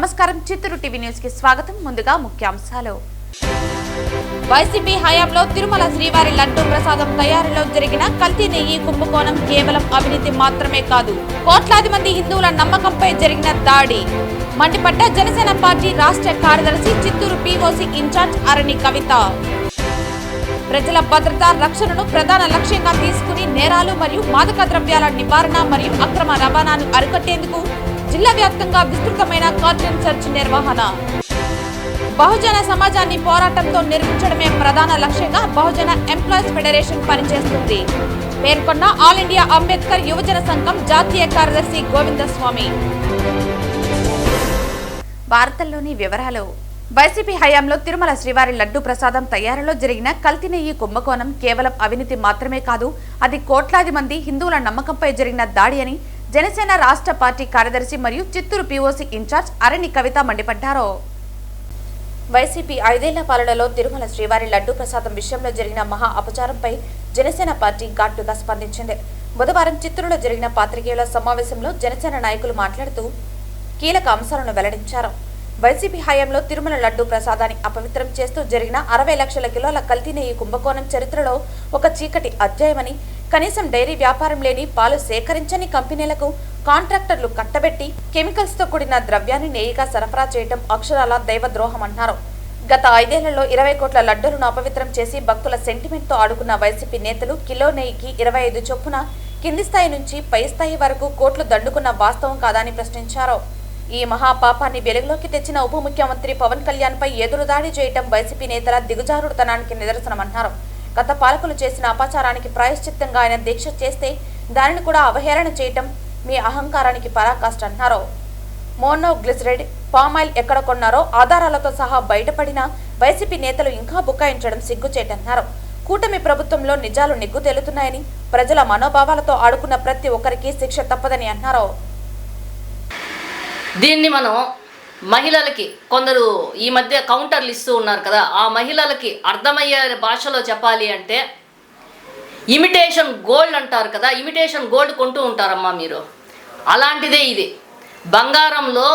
నమస్కారం Chittoor TV news కి స్వాగతం. ముందుగా ముఖ్యాంశాలు. వైసీపీ హయాంలో తిరుమల శ్రీవారి లడ్డూ ప్రసాదం తయారీలో జరిగిన కల్తీ నెయ్యి కుంభకోణం కేవలం అవినీతి మాత్రమే కాదు, కోట్లాది మంది హిందువుల నమ్మకంపై జరిగిన దాడి మండిపడ్డ జనసేన పార్టీ రాష్ట్ర కార్యదర్శి చిత్తూరు పీఓసీ ఇన్ఛార్జ్ అరణి కవిత. ప్రజల భద్రత రక్షణను ప్రధాన లక్ష్యంగా తీసుకుని నేరాలు మరియు మాదక ద్రవ్యాల నివారణ మరియు అక్రమ రవాణాను అరికట్టేందుకు జిల్లా వ్యాప్తంగా విస్తృతమైన కార్డన్ సెర్చ్ నిర్వహణ. బహుజన సమాజాన్ని పోరాటంతో నిర్మించడమే ప్రధాన లక్ష్యంగా బహుజన ఎంప్లాయీస్ ఫెడరేషన్ పనిచేస్తుంది పేర్కొన్న ఆల్ ఇండియా అంబేద్కర్ యువజన సంఘం జాతీయ కార్యదర్శి గోవిందస్వామి. వార్తల్లోని వివరాలు. వైసీపీ హయాంలో తిరుమల శ్రీవారి లడ్డూ ప్రసాదం తయారీలో జరిగిన కల్తీ నెయ్యి కుంభకోణం కేవలం అవినీతి మాత్రమే కాదు, అది కోట్లాది మంది హిందువుల నమ్మకంపై జరిగిన దాడి అని జనసేన రాష్ట్ర పార్టీ కార్యదర్శి మరియు చిత్తూరు పీఓసీ ఇన్ఛార్జ్ అరణి కవిత మండిపడ్డారు. వైసీపీ 5 ఏళ్ల పాలనలో తిరుమల శ్రీవారి లడ్డూ ప్రసాదం విషయంలో జరిగిన మహా అపచారంపై జనసేన పార్టీ ఘాటుగా స్పందించింది. బుధవారం చిత్తూరులో జరిగిన పాత్రికేయుల సమావేశంలో జనసేన నాయకులు మాట్లాడుతూ కీలక అంశాలను వెల్లడించారు. వైసీపీ హయాంలో తిరుమల లడ్డూ ప్రసాదాన్ని అపవిత్రం చేస్తూ జరిగిన 60 లక్షల కిలోల కల్తీ నెయ్యి కుంభకోణం చరిత్రలో ఒక చీకటి అధ్యాయమని, కనీసం డైరీ వ్యాపారం లేని పాలు సేకరించని కంపెనీలకు కాంట్రాక్టర్లు కట్టబెట్టి కెమికల్స్ తో కూడిన ద్రవ్యాన్ని నెయ్యిగా సరఫరా చేయడం అక్షరాల దైవద్రోహం అన్నారు. గత 5 ఏళ్లలో 20 కోట్ల లడ్డూలను అపవిత్రం చేసి భక్తుల సెంటిమెంట్ తో ఆడుకున్న వైసీపీ నేతలు కిలో నెయ్యికి 25 చొప్పున కింది స్థాయి నుంచి పై స్థాయి వరకు కోట్లు దండుకున్న వాస్తవం కాదని ప్రశ్నించారు. ఈ మహాపాపాన్ని వెలుగులోకి తెచ్చిన ఉప ముఖ్యమంత్రి పవన్ కళ్యాణ్ పై ఎదురుదాడి చేయటం వైసీపీ నేతల దిగజారుడుతనానికి నిదర్శనమన్నారు. గత పాలకులు చేసిన అపచారానికి ప్రాయశ్చిత్తంగా ఆయన దీక్ష చేస్తే దానిని కూడా అవహేళన చేయటం మీ అహంకారానికి పరాకాష్ట అన్నారు. మోనోగ్లిసరైడ్, పామాయిల్ ఎక్కడ కొన్నారో ఆధారాలతో సహా బయటపడిన వైసీపీ నేతలు ఇంకా బుకాయించడం సిగ్గుచేటన్నారు. కూటమి ప్రభుత్వంలో నిజాలు నిగ్గు తేలుతున్నాయని, ప్రజల మనోభావాలతో ఆడుకున్న ప్రతి ఒక్కరికి శిక్ష తప్పదని అన్నారు. దీన్ని మనం మహిళలకి కొందరు ఈ మధ్య కౌంటర్లు ఇస్తూ ఉన్నారు కదా, ఆ మహిళలకి అర్థమయ్యే భాషలో చెప్పాలి అంటే ఇమిటేషన్ గోల్డ్ అంటారు కదా, ఇమిటేషన్ గోల్డ్ కొంటూ ఉంటారమ్మా మీరు. అలాంటిదే ఇది. బంగారంలో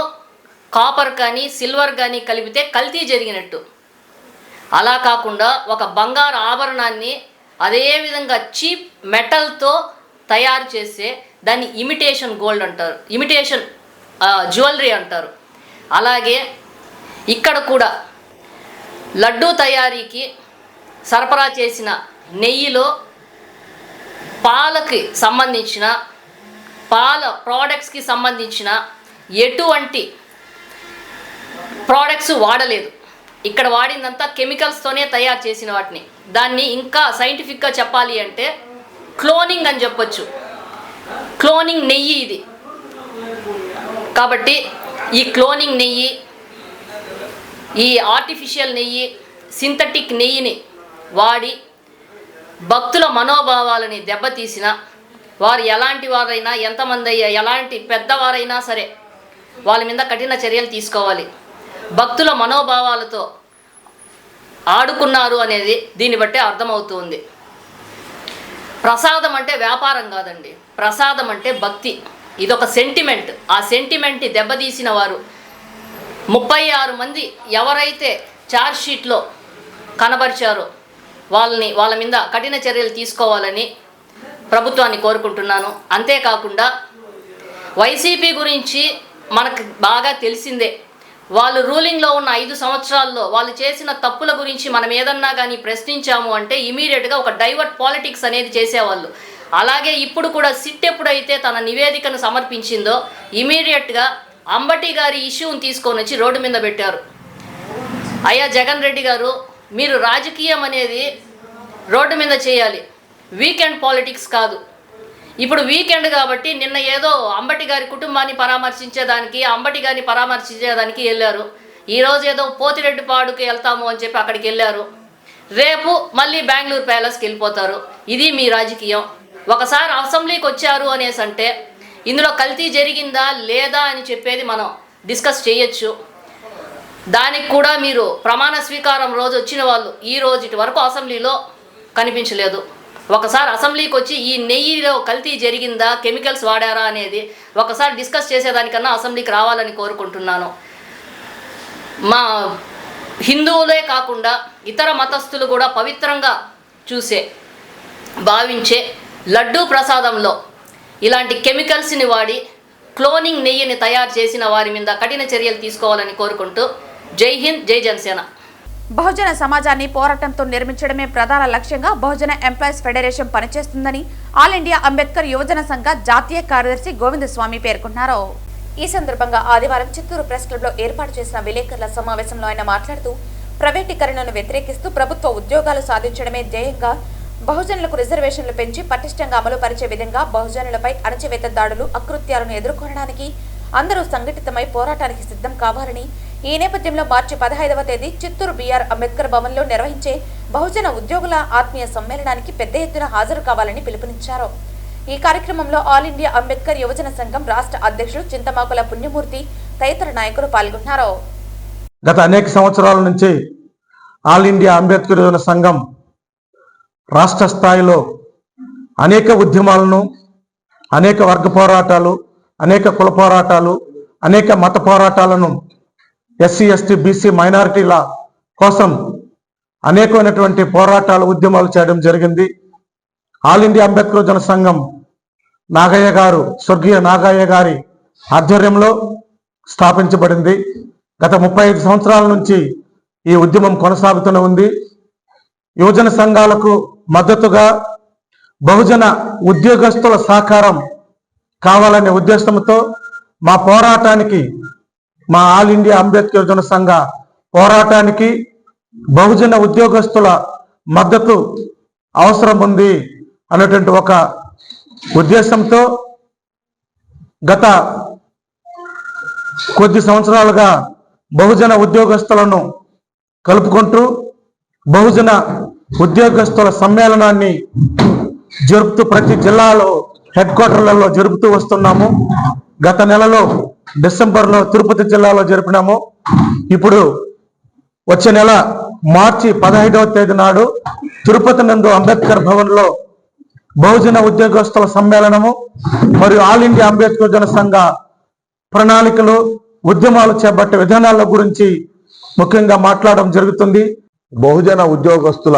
కాపర్ కానీ సిల్వర్ కానీ కలిపితే కల్తీ జరిగినట్టు. అలా కాకుండా ఒక బంగారు ఆభరణాన్ని అదేవిధంగా చీప్ మెటల్తో తయారు చేస్తే దాన్ని ఇమిటేషన్ గోల్డ్ అంటారు, ఇమిటేషన్ జ్యువెలరీ అంటారు. అలాగే ఇక్కడ కూడా లడ్డూ తయారీకి సరఫరా చేసిన నెయ్యిలో పాలకి సంబంధించిన పాల ప్రోడక్ట్స్కి సంబంధించిన ఎటువంటి ప్రోడక్ట్స్ వాడలేదు. ఇక్కడ వాడిందంతా కెమికల్స్తోనే తయారు చేసిన వాటిని. దాన్ని ఇంకా సైంటిఫిక్గా చెప్పాలి అంటే క్లోనింగ్ అని చెప్పొచ్చు. క్లోనింగ్ నెయ్యి ఇది. కాబట్టి ఈ క్లోనింగ్ నెయ్యి, ఈ ఆర్టిఫిషియల్ నెయ్యి, సింథటిక్ నెయ్యిని వాడి భక్తుల మనోభావాలని దెబ్బతీసిన వారు ఎలాంటి వారైనా, ఎంతమంది అయ్యా, ఎలాంటి పెద్దవారైనా సరే వాళ్ళ మీద కఠిన చర్యలు తీసుకోవాలి. భక్తుల మనోభావాలతో ఆడుకున్నారు అనేది దీన్ని బట్టే అర్థమవుతుంది. ప్రసాదం అంటే వ్యాపారం కాదండి, ప్రసాదం అంటే భక్తి. ఇదొక సెంటిమెంట్. ఆ సెంటిమెంట్ని దెబ్బతీసిన వారు 36 మంది ఎవరైతే ఛార్జ్ షీట్లో కనబరిచారో వాళ్ళ మీద కఠిన చర్యలు తీసుకోవాలని ప్రభుత్వాన్ని కోరుకుంటున్నాను. అంతేకాకుండా వైసీపీ గురించి మనకు బాగా తెలిసిందే. వాళ్ళు రూలింగ్లో ఉన్న 5 సంవత్సరాల్లో వాళ్ళు చేసిన తప్పుల గురించి మనం ఏదన్నా కానీ ప్రశ్నించాము అంటే ఇమీడియట్గా ఒక డైవర్ట్ పాలిటిక్స్ అనేది చేసేవాళ్ళు. అలాగే ఇప్పుడు కూడా సిట్ ఎప్పుడైతే తన నివేదికను సమర్పించిందో ఇమీడియట్గా అంబటి గారి ఇష్యూని తీసుకొని వచ్చి రోడ్డు మీద పెట్టారు. అయ్యా జగన్ రెడ్డి గారు, మీరు రాజకీయం అనేది రోడ్డు మీద చేయాలి, వీకెండ్ పాలిటిక్స్ కాదు. ఇప్పుడు వీకెండ్ కాబట్టి నిన్న ఏదో అంబటి గారి కుటుంబాన్ని పరామర్శించేదానికి, అంబటి గారిని పరామర్శించేదానికి వెళ్ళారు. ఈరోజు ఏదో పోతిరెడ్డిపాడుకి వెళ్తాము అని చెప్పి అక్కడికి వెళ్ళారు. రేపు మళ్ళీ బెంగళూరు ప్యాలెస్కి వెళ్ళిపోతారు. ఇది మీ రాజకీయం. ఒకసారి అసెంబ్లీకి వచ్చారు అనేసి అంటే ఇందులో కల్తీ జరిగిందా లేదా అని చెప్పేది మనం డిస్కస్ చేయొచ్చు. దానికి కూడా మీరు ప్రమాణ స్వీకారం రోజు వచ్చిన వాళ్ళు ఈ రోజు వరకు అసెంబ్లీలో కనిపించలేదు. ఒకసారి అసెంబ్లీకి వచ్చి ఈ నెయ్యిలో కల్తీ జరిగిందా, కెమికల్స్ వాడారా అనేది ఒకసారి డిస్కస్ చేసేదానికన్నా అసెంబ్లీకి రావాలని కోరుకుంటున్నాను. మా హిందువులే కాకుండా ఇతర మతస్థులు కూడా పవిత్రంగా భావించే లడ్డూ ప్రసాదంలో ఇలాంటి కెమికల్స్ని వాడి క్లోనింగ్ నెయ్యిని తయారు చేసిన వారి మీద కఠిన చర్యలు తీసుకోవాలని కోరుకుంటూ జై హింద్, జై జనసేన. బహుజన సమాజాన్ని పోరాటంతో నిర్మించడమే ప్రధాన లక్ష్యంగా బహుజన ఎంప్లాయీస్ ఫెడరేషన్ పనిచేస్తుందని ఆల్ ఇండియా అంబేద్కర్ యువజన సంఘ జాతీయ కార్యదర్శి గోవిందస్వామి పేర్కొన్నారు. ఈ సందర్భంగా ఆదివారం చిత్తూరు ప్రెస్ క్లబ్లో ఏర్పాటు చేసిన విలేకరుల సమావేశంలో ఆయన మాట్లాడుతూ ప్రైవేటీకరణను వ్యతిరేకిస్తూ ప్రభుత్వ ఉద్యోగాలు సాధించడమే ధ్యేయంగా బహుజనులకు రిజర్వేషన్లు పెంచి పటిష్టంగా అమలు పరిచే విధంగా బహుజనులపై అణచివేత దాడులు, అకృత్యాలను ఎదుర్కొనడానికి అందరూ సంఘటితమై పోరాటానికి సిద్ధం కావాలని, ఈ నేపథ్యంలో మార్చి 15వ తేదీ చిత్తూరు బిఆర్ అంబేద్కర్ భవన్లో నిర్వహించే బహుజన ఉద్యోగుల ఆత్మీయ సమ్మేళనానికి పెద్ద ఎత్తున హాజరు కావాలని పిలుపునిచ్చారు. ఈ కార్యక్రమంలో ఆల్ ఇండియా అంబేద్కర్ యువజన సంఘం రాష్ట్ర అధ్యక్షుడు చింతమాకుల పుణ్యమూర్తి తదితర నాయకులు పాల్గొన్నారు. గత అనేక సంవత్సరాల నుంచి ఆల్ ఇండియా అంబేద్కర్ యువజన సంఘం రాష్ట్ర స్థాయిలో అనేక ఉద్యమాలను, అనేక వర్గ పోరాటాలు, అనేక కుల పోరాటాలు, అనేక మత పోరాటాలను, ఎస్సీ ఎస్టీ బీసీ మైనారిటీల కోసం అనేకమైనటువంటి పోరాటాలు, ఉద్యమాలు చేయడం జరిగింది. ఆల్ ఇండియా అంబేద్కర్ యువజన సంఘం నాగయ్య గారు, స్వర్గీయ నాగయ్య గారి ఆధ్వర్యంలో స్థాపించబడింది. గత 35 సంవత్సరాల నుంచి ఈ ఉద్యమం కొనసాగుతూనే ఉంది. యువజన సంఘాలకు మద్దతుగా బహుజన ఉద్యోగస్తుల సహకారం కావాలనే ఉద్దేశంతో మా పోరాటానికి, మా ఆల్ ఇండియా అంబేద్కర్ యువజన సంఘ పోరాటానికి బహుజన ఉద్యోగస్తుల మద్దతు అవసరం ఉంది అనేటువంటి ఒక ఉద్దేశంతో గత కొద్ది సంవత్సరాలుగా బహుజన ఉద్యోగస్తులను కలుపుకుంటూ బహుజన ఉద్యోగస్తుల సమ్మేళనాన్ని జరుపుతూ ప్రతి జిల్లాలో హెడ్ క్వార్టర్లలో జరుపుతూ వస్తున్నాము. గత నెలలో డిసెంబర్లో తిరుపతి జిల్లాలో జరిపినాము. ఇప్పుడు వచ్చే నెల మార్చి 15వ తేదీ నాడు తిరుపతి నందు అంబేద్కర్ భవన్లో బహుజన ఉద్యోగస్తుల సమ్మేళనము మరియు ఆల్ ఇండియా అంబేద్కర్ జన సంఘ ప్రణాళికలు, ఉద్యమాలు చేపట్టే విధానాల గురించి ముఖ్యంగా మాట్లాడడం జరుగుతుంది. బహుజన ఉద్యోగస్తుల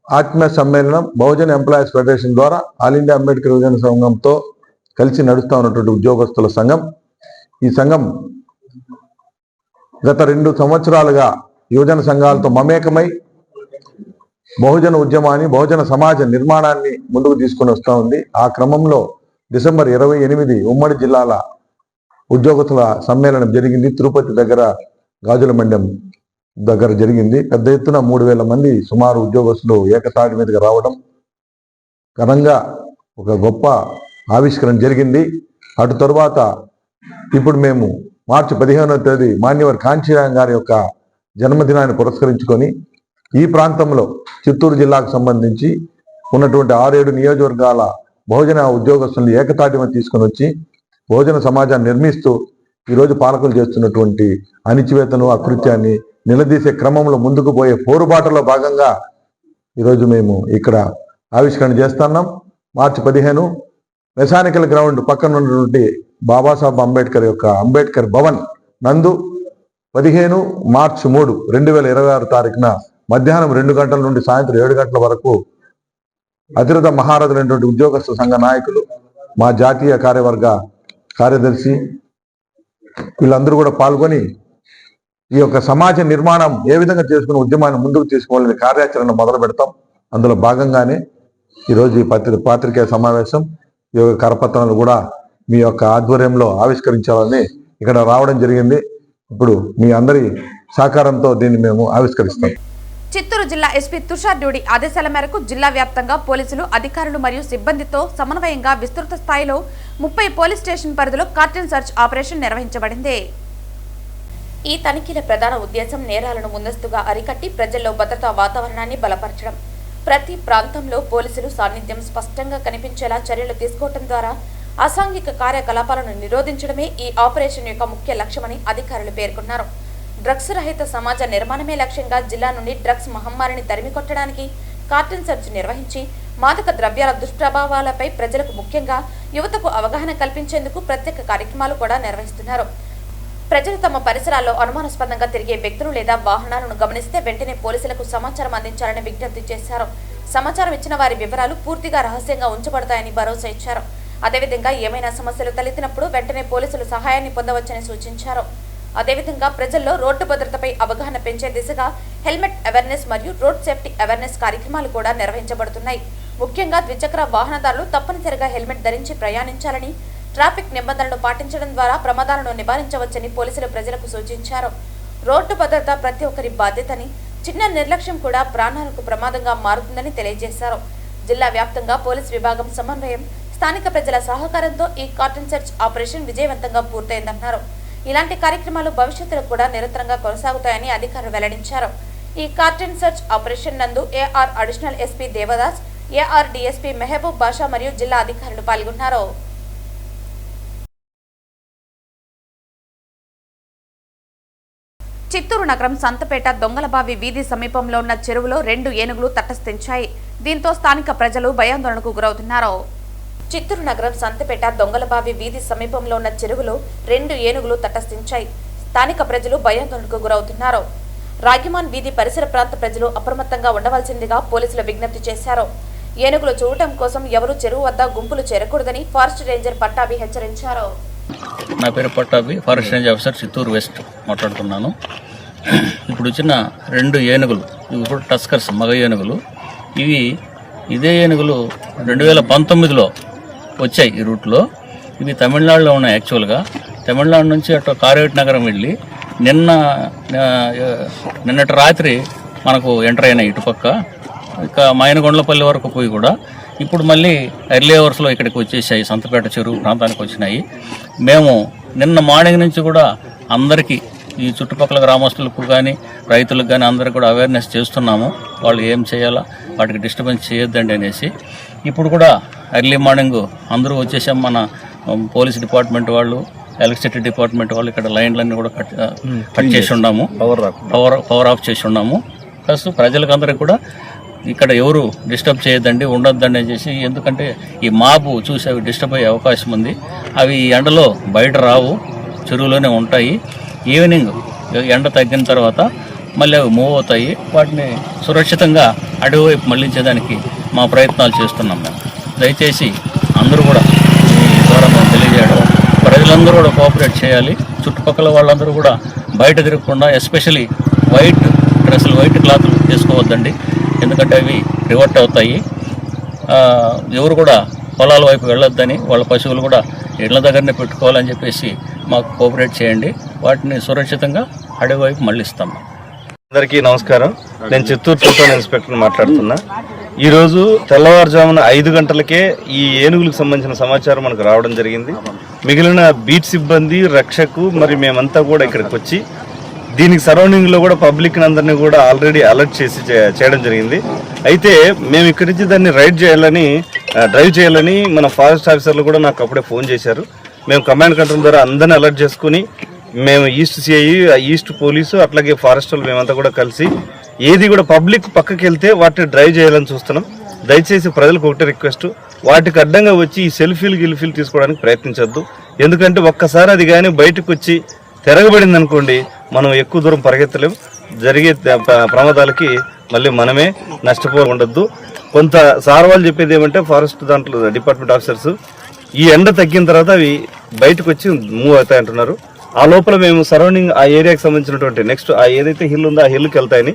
ఆత్మీయ సమ్మేళనం బహుజన ఎంప్లాయీస్ ఫెడరేషన్ ద్వారా ఆల్ ఇండియా అంబేద్కర్ యువజన సంఘంతో కలిసి నడుస్తూ ఉన్నటువంటి ఉద్యోగస్తుల సంఘం. ఈ సంఘం గత 2 సంవత్సరాలుగా యువజన సంఘాలతో మమేకమై బహుజన ఉద్యమాన్ని, బహుజన సమాజ నిర్మాణాన్ని ముందుకు తీసుకుని వస్తూ ఉంది. ఆ క్రమంలో డిసెంబర్ 28 ఉమ్మడి జిల్లాల ఉద్యోగస్తుల సమ్మేళనం జరిగింది. తిరుపతి దగ్గర గాజుల మండ్యం దగ్గర జరిగింది. పెద్ద ఎత్తున 3000 మంది సుమారు ఉద్యోగస్తులు ఏకతాటి మీదకి రావడం, ఘనంగా ఒక గొప్ప ఆవిష్కరణ జరిగింది. అటు తరువాత ఇప్పుడు మేము మార్చి 15వ తేదీ మాన్యవర్ కాంచీరామ్ గారి యొక్క జన్మదినాన్ని పురస్కరించుకొని ఈ ప్రాంతంలో చిత్తూరు జిల్లాకు సంబంధించి ఉన్నటువంటి 6-7 నియోజకవర్గాల బహుజన ఉద్యోగస్తులను ఏకతాటి మీద తీసుకొని వచ్చి బహుజన సమాజాన్ని నిర్మిస్తూ ఈరోజు పాలకులు చేస్తున్నటువంటి అణిచివేతను, అకృత్యాన్ని నిలదీసే క్రమంలో ముందుకు పోయే పోరుబాటలో భాగంగా ఈరోజు మేము ఇక్కడ ఆవిష్కరణ చేస్తున్నాం. మార్చి 15 మెకానికల్ గ్రౌండ్ పక్కన ఉన్నటువంటి బాబాసాహెబ్ అంబేద్కర్ యొక్క అంబేద్కర్ భవన్ నందు 15 మార్చి 3, 2026 తారీఖున మధ్యాహ్నం 2 గంటల నుండి సాయంత్రం 7 గంటల వరకు అతిరథ మహారథులైనటువంటి ఉద్యోగస్తు సంఘ నాయకులు, మా జాతీయ కార్యవర్గ కార్యదర్శి వీళ్ళందరూ కూడా పాల్గొని ఈ యొక్క సమాజ నిర్మాణం ఏ విధంగా చేసుకుని ఉద్యమాన్ని ముందుకు తీసుకోవాలని కార్యాచరణ మొదలు పెడతాం. అందులో భాగంగానే ఈరోజు ఈ పాత్రికేయ సమావేశం, ఈ యొక్క కరపత్రాలు కూడా మీ యొక్క ఆధ్వర్యంలో ఆవిష్కరించాలని ఇక్కడ రావడం జరిగింది. ఇప్పుడు మీ అందరి సహకారంతో దీన్ని మేము ఆవిష్కరిస్తాం. చిత్తూరు జిల్లా ఎస్పీ తుషార్ డ్యూడి ఆదేశాల మేరకు జిల్లా వ్యాప్తంగా పోలీసులు, అధికారులు మరియు సిబ్బందితో సమన్వయంగా విస్తృత స్థాయిలో 30 పోలీస్ స్టేషన్ పరిధిలో కార్టన్ సర్చ్ ఆపరేషన్ నిర్వహించబడింది. ఈ తనిఖీల ప్రధాన ఉద్దేశం నేరాలను ముందస్తుగా అరికట్టి ప్రజల్లో భద్రతా వాతావరణాన్ని బలపరచడం. ప్రతి ప్రాంతంలో పోలీసులు సాన్నిధ్యం స్పష్టంగా కనిపించేలా చర్యలు తీసుకోవడం ద్వారా అసాంఘిక కార్యకలాపాలను నిరోధించడమే ఈ ఆపరేషన్ యొక్క ముఖ్య లక్ష్యమని అధికారులు పేర్కొన్నారు. డ్రగ్స్ రహిత సమాజ నిర్మాణమే లక్ష్యంగా జిల్లా నుండి డ్రగ్స్ మహమ్మారిని తరిమికొట్టడానికి కార్టన్ సర్చ్ నిర్వహించి మాదక ద్రవ్యాల దుష్ప్రభావాలపై ప్రజలకు, ముఖ్యంగా యువతకు అవగాహన కల్పించేందుకు ప్రత్యేక కార్యక్రమాలు కూడా నిర్వహిస్తున్నారు. ప్రజలు తమ పరిసరాల్లో అనుమానాస్పదంగా తిరిగే వ్యక్తులు లేదా వాహనాలను గమనిస్తే వెంటనే పోలీసులకు సమాచారం అందించాలని విజ్ఞప్తి చేశారు. సమాచారం ఇచ్చిన వారి వివరాలు పూర్తిగా రహస్యంగా ఉంచబడతాయని భరోసా ఇచ్చారు. అదేవిధంగా ఏమైనా సమస్యలు తలెత్తినప్పుడు వెంటనే పోలీసులు సహాయాన్ని పొందవచ్చని సూచించారు. అదేవిధంగా ప్రజల్లో రోడ్డు భద్రతపై అవగాహన పెంచే దిశగా హెల్మెట్ అవేర్నెస్ మరియు రోడ్ సేఫ్టీ అవేర్నెస్ కార్యక్రమాలు కూడా నిర్వహించబడుతున్నాయి. ముఖ్యంగా ద్విచక్ర వాహనదారులు తప్పనిసరిగా హెల్మెట్ ధరించి ప్రయాణించాలని, ట్రాఫిక్ నిబంధనలను పాటించడం ద్వారా ప్రమాదాలను నివారించవచ్చని పోలీసులు ప్రజలకు సూచించారు. రోడ్డు భద్రత ప్రతి ఒక్కరి బాధ్యతని, చిన్న నిర్లక్ష్యం కూడా ప్రాణాలకు ప్రమాదంగా మారుతుందని తెలియజేశారు. జిల్లా వ్యాప్తంగా పోలీస్ విభాగం సమన్వయం, స్థానిక ప్రజల సహకారంతో ఈ కార్టన్ సెర్చ్ ఆపరేషన్ విజయవంతంగా పూర్తయిందన్నారు. ఇలాంటి కార్యక్రమాలు భవిష్యత్తులో కూడా నిరంతరంగా కొనసాగుతాయని అధికారులు వెల్లడించారు. ఈ కార్టన్ సెర్చ్ ఆపరేషన్ నందు AR additional SP Devadas, AR DSP Mehboob Basha మరియు జిల్లా అధికారులు పాల్గొన్నారు. చిత్తూరు నగరం సంతపేట దొంగలబావి వీధి సమీపంలో ఉన్న చెరువులో 2 ఏనుగులు తటస్థించాయి. దీంతో స్థానిక ప్రజలు భయాందోళనకు గురవుతున్నారు. చిత్తూరు నగరం సంతపేట దొంగలబావి వీధి సమీపంలో ఉన్న చెరువులో 2 ఏనుగులు తటస్థించాయి. స్థానిక ప్రజలు భయాందోళనకు గురవుతున్నారు. రాగిమాన్ వీధి పరిసర ప్రాంత ప్రజలు అప్రమత్తంగా ఉండవలసిందిగా పోలీసులు విజ్ఞప్తి చేశారు. ఏనుగులు చూడటం కోసం ఎవరూ చెరువు వద్ద గుంపులు చేరకూడదని ఫారెస్ట్ రేంజర్ పట్టాభి హెచ్చరించారు. నా పేరు Pattabhi, forest range officer, Chittoor west మాట్లాడుతున్నాను. ఇప్పుడు వచ్చిన 2 ఏనుగులు, ఇవి కూడా టస్కర్స్, మగ ఏనుగులు. ఇదే ఏనుగులు 2019లో వచ్చాయి ఈ రూట్లో. ఇవి తమిళనాడులో ఉన్నాయి. యాక్చువల్గా తమిళనాడు నుంచి అటు కారేటి నగరం వెళ్ళి నిన్నటి రాత్రి మనకు ఎంటర్ అయినాయి ఇటుపక్క. ఇక మాయనగొండలపల్లి వరకు పోయి కూడా ఇప్పుడు మళ్ళీ ఎర్లీ అవర్స్లో ఇక్కడికి వచ్చేసాయి, సంతపేట చెరువు ప్రాంతానికి వచ్చినాయి. మేము నిన్న మార్నింగ్ నుంచి కూడా అందరికీ, ఈ చుట్టుపక్కల గ్రామస్తులకు కానీ రైతులకు కానీ అందరికీ కూడా అవేర్నెస్ చేస్తున్నాము. వాళ్ళు ఏం చేయాలా, వాటికి డిస్టర్బెన్స్ చేయొద్దండి అనేసి. ఇప్పుడు కూడా ఎర్లీ మార్నింగ్ అందరూ వచ్చేసాం. మన పోలీస్ డిపార్ట్మెంట్ వాళ్ళు, ఎలక్ట్రిసిటీ డిపార్ట్మెంట్ వాళ్ళు ఇక్కడ లైన్లన్నీ కూడా కట్ చేసి ఉన్నాము, పవర్ ఆఫ్ చేసి ఉన్నాము. ప్లస్ ప్రజలకు అందరికీ కూడా ఇక్కడ ఎవరు డిస్టర్బ్ చేయొద్దండి, ఉండొద్దండి అని చేసి. ఎందుకంటే ఈ మాబు చూసి అవి డిస్టర్బ్ అయ్యే అవకాశం ఉంది. అవి ఎండలో బయట రావు, చెరువులోనే ఉంటాయి. ఈవినింగ్ ఎండ తగ్గిన తర్వాత మళ్ళీ అవి మూవ్ అవుతాయి. వాటిని సురక్షితంగా అడవి వైపు మళ్లించేదానికి మా ప్రయత్నాలు చేస్తున్నాం మేము. దయచేసి అందరూ కూడా ఈ ద్వారా మేము తెలియజేయడం, ప్రజలందరూ కూడా కోఆపరేట్ చేయాలి. చుట్టుపక్కల వాళ్ళందరూ కూడా బయట తిరగకుండా, ఎస్పెషలీ వైట్ డ్రెస్సులు, వైట్ క్లాత్లు వేసుకోవద్దండి. ఎందుకంటే అవి రివర్ట్ అవుతాయి. ఎవరు కూడా పొలాల వైపు వెళ్ళొద్దని, వాళ్ళ పశువులు కూడా ఇళ్ల దగ్గరనే పెట్టుకోవాలని చెప్పేసి మాకు కోఆపరేట్ చేయండి. వాటిని సురక్షితంగా అడవి వైపు మళ్ళిస్తాం. అందరికీ నమస్కారం. నేను చిత్తూరు టౌన్ ఇన్స్పెక్టర్ మాట్లాడుతున్నా. ఈరోజు తెల్లవారుజామున 5 గంటలకే ఈ ఏనుగులకు సంబంధించిన సమాచారం మనకు రావడం జరిగింది. మిగిలిన బీట్ సిబ్బంది, రక్షకు మరి మేమంతా కూడా ఇక్కడికి వచ్చి దీనికి సరౌండింగ్లో కూడా పబ్లిక్ అందరినీ కూడా ఆల్రెడీ అలర్ట్ చేసి చేయడం జరిగింది. అయితే మేము ఇక్కడి నుంచి దాన్ని డ్రైవ్ చేయాలని మన ఫారెస్ట్ ఆఫీసర్లు కూడా నాకు అప్పుడే ఫోన్ చేశారు. మేము కమాండ్ కంట్రోల్ ద్వారా అందరినీ అలర్ట్ చేసుకుని, మేము ఈస్ట్ సిఐ, ఈస్ట్ పోలీసు, అట్లాగే ఫారెస్ట్ వాళ్ళు మేమంతా కూడా కలిసి ఏది కూడా పబ్లిక్ పక్కకి వెళ్తే వాటిని డ్రైవ్ చేయాలని చూస్తున్నాం. దయచేసి ప్రజలకు ఒకటే రిక్వెస్ట్, వాటికి అడ్డంగా వచ్చి ఈ సెల్ఫీలు తీసుకోవడానికి ప్రయత్నించొద్దు. ఎందుకంటే ఒక్కసారి అది కానీ బయటకు వచ్చి తిరగబడింది అనుకోండి, మనం ఎక్కువ దూరం పరిగెత్తలేం. జరిగే ప్రమాదాలకి మళ్ళీ మనమే నష్టపోకుండద్దు. కొంత సార్ వాళ్ళు చెప్పేది ఏమంటే, ఫారెస్ట్ దాంట్లో డిపార్ట్మెంట్ ఆఫీసర్స్ ఈ ఎండ తగ్గిన తర్వాత అవి బయటకు వచ్చి మూవ్ అవుతాయి అంటున్నారు. ఆ లోపల మేము సరౌండింగ్ ఆ ఏరియాకి సంబంధించినటువంటి నెక్స్ట్ ఆ ఏదైతే హిల్ ఉందో ఆ హిల్కి వెళ్తాయని,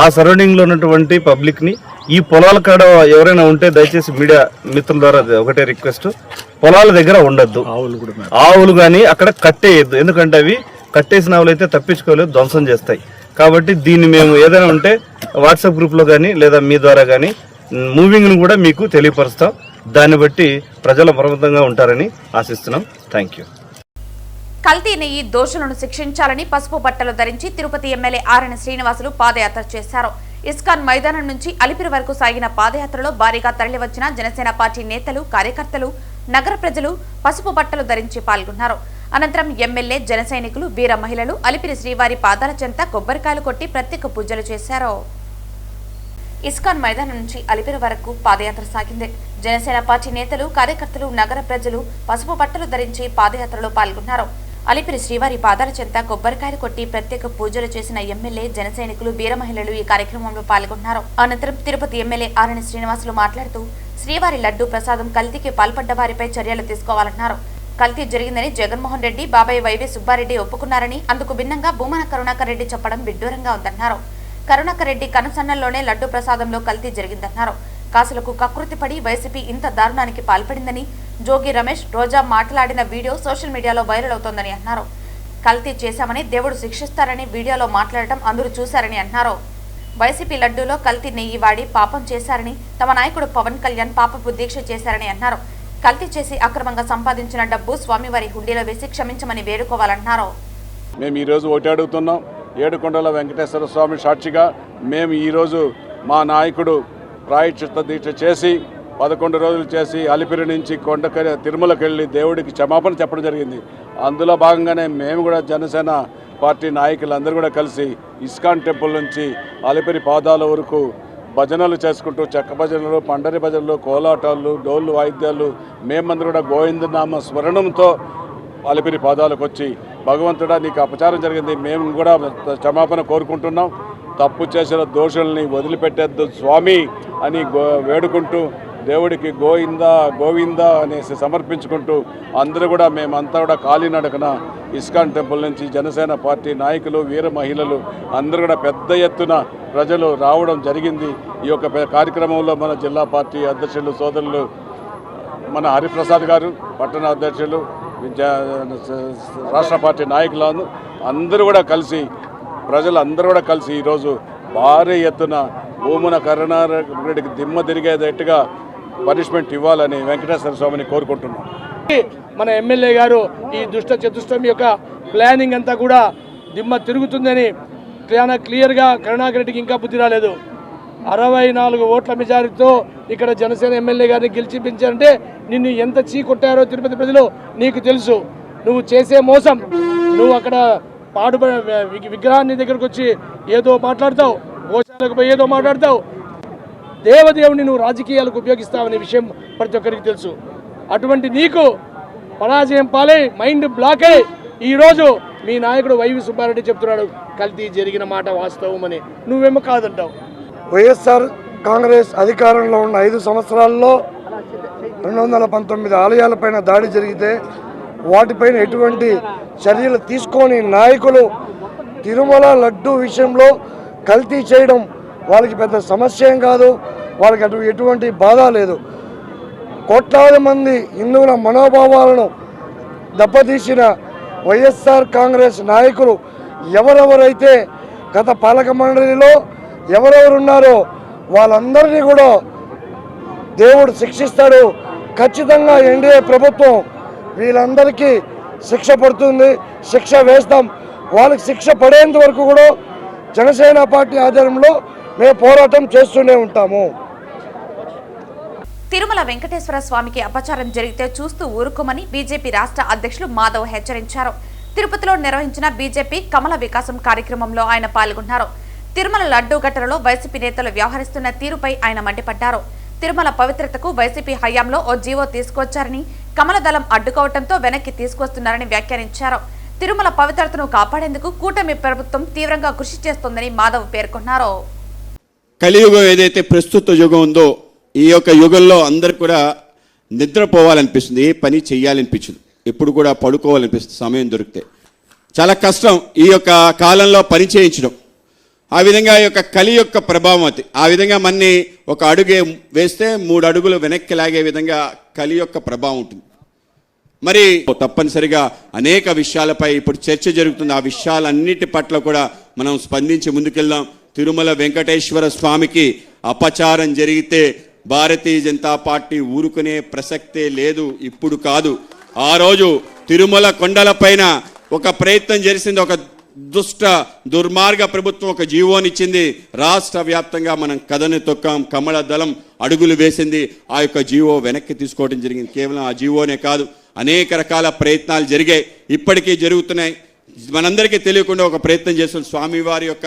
ఆ సరౌండింగ్లో ఉన్నటువంటి పబ్లిక్ని, ఈ పొలాల కాడ ఎవరైనా ఉంటే దయచేసి మీడియా మిత్రుల ద్వారా ఒకటే రిక్వెస్ట్, పొలాల దగ్గర ఉండొద్దు. ఆవులు కానీ అక్కడ కట్టేయద్దు. ఎందుకంటే అవి కట్టేసిన ఆవులు అయితే తప్పించుకోలేదు, ధ్వంసం చేస్తాయి. కాబట్టి దీన్ని మేము ఏదైనా ఉంటే వాట్సాప్ గ్రూప్లో కానీ లేదా మీ ద్వారా కానీ మూవింగ్ను కూడా మీకు తెలియపరుస్తాం. దాన్ని బట్టి ప్రజలు అప్రమత్తంగా ఉంటారని ఆశిస్తున్నాం. Thank you. కల్తీ నెయ్యి దోషులను శిక్షించాలని పసుపు బట్టలు ధరించి తిరుపతి ఎమ్మెల్యే ఆర్ఎన్ శ్రీనివాసులు పాదయాత్ర చేశారు. ఇస్కాన్ మైదానం నుంచి అలిపిరి వరకు సాగిన పాదయాత్రలో భారీగా తరలివచ్చిన జనసేన పార్టీ నేతలు, కార్యకర్తలు, నగర ప్రజలు పసుపు బట్టలు ధరించి పాల్గొన్నారు. అనంతరం ఎమ్మెల్యే, జన సైనికులు, వీర మహిళలు అలిపిరి శ్రీవారి పాదాల చెంత కొబ్బరికాయలు కొట్టి ప్రత్యేక పూజలు చేశారు. ఇస్కాన్ మైదానం నుంచి అలిపిరి వరకు పాదయాత్ర సాగింది. జనసేన పార్టీ నేతలు, కార్యకర్తలు, నగర ప్రజలు పసుపు బట్టలు ధరించి పాదయాత్రలో పాల్గొన్నారు. అలిపిరి శ్రీవారి పాదాల చెంత కొబ్బరికాయలు కొట్టి ప్రత్యేక పూజలు చేసిన ఎమ్మెల్యే జన సైనికులు వీర మహిళలు ఈ కార్యక్రమంలో పాల్గొన్నారు. అనంతరం తిరుపతి ఎమ్మెల్యే ఆరణి శ్రీనివాసులు మాట్లాడుతూ శ్రీవారి లడ్డూ ప్రసాదం కల్తీకి పాల్పడ్డ వారిపై చర్యలు తీసుకోవాలన్నారు. కల్తీ జరిగిందని జగన్మోహన్ రెడ్డి, బాబాయ్ వైవి సుబ్బారెడ్డి ఒప్పుకున్నారని, అందుకు భిన్నంగా భూమన కరుణాకర్ రెడ్డి చెప్పడం విడ్డూరంగా ఉందన్నారు. కరుణాకర్ రెడ్డి కనుసన్నల్లోనే లడ్డూ ప్రసాదంలో కల్తీ జరిగిందన్నారు. కాసులకు కకృతిపడి వైసీపీ ఇంత దారుణానికి పాల్పడిందని, జోగి రమేష్, రోజా మాట్లాడిన వీడియో సోషల్ మీడియాలో వైరల్ అవుతోందని అన్నారు. కల్తీ చేశామని, దేవుడు శిక్షిస్తారని వీడియోలో మాట్లాడటం అందరూ చూశారని అన్నారు. వైసీపీ లడ్డూలో కల్తీ నెయ్యి వాడి పాపం చేశారని, తమ నాయకుడు పవన్ కళ్యాణ్ పాపపు దీక్ష చేశారని అన్నారు. కల్తీ చేసి అక్రమంగా సంపాదించిన డబ్బు స్వామివారి హుండీలో వేసి క్షమించమని వేడుకోవాలన్నారు. మేము ఈరోజు ఒకటి అడుగుతున్నాం. ఏడుకొండల వెంకటేశ్వర స్వామి సాక్షిగా మేము ఈరోజు మా నాయకుడు ప్రాయశ్చిత్త దీక్ష చేసి 11 రోజులు చేసి అలిపిరి నుంచి తిరుమలకి వెళ్ళి దేవుడికి క్షమాపణ చెప్పడం జరిగింది. అందులో భాగంగానే మేము కూడా జనసేన పార్టీ నాయకులందరూ కూడా కలిసి ఇస్కాన్ టెంపుల్ నుంచి అలిపిరి పాదాల వరకు భజనలు చేసుకుంటూ చెక్క భజనలు, పండరి భజనలు, కోలాటాలు, డోళ్ళు వాయిద్యాలు మేమందరూ కూడా గోవిందనామ స్మరణంతో అలిపిరి పాదాలకు వచ్చి భగవంతుడా నీకు అపచారం జరిగింది, మేము కూడా క్షమాపణ కోరుకుంటున్నాం, తప్పు చేసిన దోషుల్ని వదిలిపెట్టేద్దు స్వామి అని వేడుకుంటూ దేవుడికి గోవిందా గోవిందా అనేసి సమర్పించుకుంటూ అందరూ కూడా మేమంతా కూడా కాలినడకన ఇస్కాన్ టెంపుల్ నుంచి జనసేన పార్టీ నాయకులు, వీర మహిళలు అందరూ కూడా పెద్ద ఎత్తున ప్రజలు రావడం జరిగింది. ఈ యొక్క కార్యక్రమంలో మన జిల్లా పార్టీ అధ్యక్షులు సోదరులు మన హరిప్రసాద్ గారు, పట్టణ అధ్యక్షులు, రాష్ట్ర పార్టీ నాయకులను అందరూ కూడా కలిసి ప్రజలందరూ కూడా కలిసి ఈరోజు భారీ ఎత్తున భూమున కరుణారెడ్డికి దిమ్మ తిరిగేటట్టుగా పనిష్మెంట్ ఇవ్వాలని వెంకటేశ్వర స్వామిని కోరుకుంటున్నాం. మన ఎమ్మెల్యే గారు ఈ దుష్ట చతుష్టం యొక్క ప్లానింగ్ అంతా కూడా దిమ్మ తిరుగుతుందని క్లియర్గా కరుణాకర్ రెడ్డికి ఇంకా బుద్ధి రాలేదు. 64 ఓట్ల మెజారిటీతో ఇక్కడ జనసేన ఎమ్మెల్యే గారిని గెలిచిపించారంటే నిన్ను ఎంత చీకొట్టారో తిరుపతి ప్రజలు నీకు తెలుసు. నువ్వు చేసే మోసం, నువ్వు అక్కడ విగ్రహాన్ని దగ్గరకు వచ్చి ఏదో మాట్లాడతావు, గోశాలకు పోయి ఏదో మాట్లాడతావు, దేవదేవుని నువ్వు రాజకీయాలకు ఉపయోగిస్తావనే విషయం ప్రతి ఒక్కరికి తెలుసు. అటువంటి నీకు పరాజయం పాలై మైండ్ బ్లాక్ అయి ఈరోజు మీ నాయకుడు వైవి సుబ్బారెడ్డి చెప్తున్నాడు కల్తీ జరిగిన మాట వాస్తవమని, నువ్వేమో కాదంటావు. వైఎస్ఆర్ కాంగ్రెస్ అధికారంలో ఉన్న 5 సంవత్సరాల్లో 219 ఆలయాలపైన దాడి జరిగితే వాటిపైన ఎటువంటి చర్యలు తీసుకొని నాయకులు తిరుమల లడ్డు విషయంలో కల్తీ చేయడం వాళ్ళకి పెద్ద సమస్య ఏం కాదు, వాళ్ళకి ఎటువంటి బాధ లేదు. కోట్లాది మంది హిందువుల మనోభావాలను దెబ్బతీసిన వైఎస్ఆర్ కాంగ్రెస్ నాయకులు ఎవరెవరైతే గత పాలక మండలిలో ఎవరెవరున్నారో వాళ్ళందరినీ కూడా దేవుడు శిక్షిస్తాడు. ఖచ్చితంగా ఎన్డీఏ ప్రభుత్వం వీళ్ళందరికీ శిక్ష పడుతుంది, శిక్ష వేస్తాం. వాళ్ళకి శిక్ష పడేంత వరకు కూడా జనసేన పార్టీ ఆధ్వర్యంలో మేము పోరాటం చేస్తూనే ఉంటాము. తిరుమల వెంకటేశ్వర స్వామికి అపచారం జరిగితే చూస్తూ ఊరుకోమని బీజేపీ రాష్ట్ర అధ్యక్షులు మాధవ్ హెచ్చరించారు. తిరుపతిలో నిర్వహించిన బీజేపీ కమల వికాసం కార్యక్రమంలో ఆయన పాల్గొన్నారు. తిరుమల లడ్డూ ఘటనలో వైసీపీ నేతలు వ్యవహరిస్తున్న తీరుపై ఆయన మండిపడ్డారు. తిరుమల పవిత్రతకు వైసీపీ హయాంలో ఓ జీవో తీసుకొచ్చారని, కమల దళం అడ్డుకోవడంతో వెనక్కి తీసుకొస్తున్నారని వ్యాఖ్యానించారు. తిరుమల పవిత్రతను కాపాడేందుకు కూటమి ప్రభుత్వం తీవ్రంగా కృషి చేస్తోందని మాధవ్ పేర్కొన్నారు. కలియుగం ఏదైతే ప్రస్తుత యుగం ఉందో ఈ యొక్క యుగంలో అందరు కూడా నిద్రపోవాలనిపిస్తుంది, ఏ పని చేయాలనిపించదు, ఎప్పుడు కూడా పడుకోవాలనిపిస్తుంది సమయం దొరికితే. చాలా కష్టం ఈ యొక్క కాలంలో పని చేయించడం. ఆ విధంగా ఈ యొక్క కలి యొక్క ప్రభావం అది. ఆ విధంగా మన్ని ఒక అడుగే వేస్తే 3 అడుగులు వెనక్కి లాగే విధంగా కలి యొక్క ప్రభావం ఉంటుంది. మరి తప్పనిసరిగా అనేక విషయాలపై ఇప్పుడు చర్చ జరుగుతుంది. ఆ విషయాలన్నిటి పట్ల కూడా మనం స్పందించి ముందుకెళ్దాం. తిరుమల వెంకటేశ్వర స్వామికి అపచారం జరిగితే భారతీయ జనతా పార్టీ ఊరుకునే ప్రసక్తే లేదు. ఇప్పుడు కాదు, ఆ రోజు తిరుమల కొండలపైన ఒక ప్రయత్నం చేసింది, ఒక దుర్మార్గ ప్రభుత్వం ఒక జీవోనిచ్చింది. రాష్ట్ర వ్యాప్తంగా మనం కథని తొక్కాం, కమల దళం అడుగులు వేసింది, ఆ యొక్క జీవో వెనక్కి తీసుకోవడం జరిగింది. కేవలం ఆ జీవోనే కాదు, అనేక రకాల ప్రయత్నాలు జరిగాయి, ఇప్పటికీ జరుగుతున్నాయి. మనందరికీ తెలియకుండా ఒక ప్రయత్నం చేస్తున్న స్వామివారి యొక్క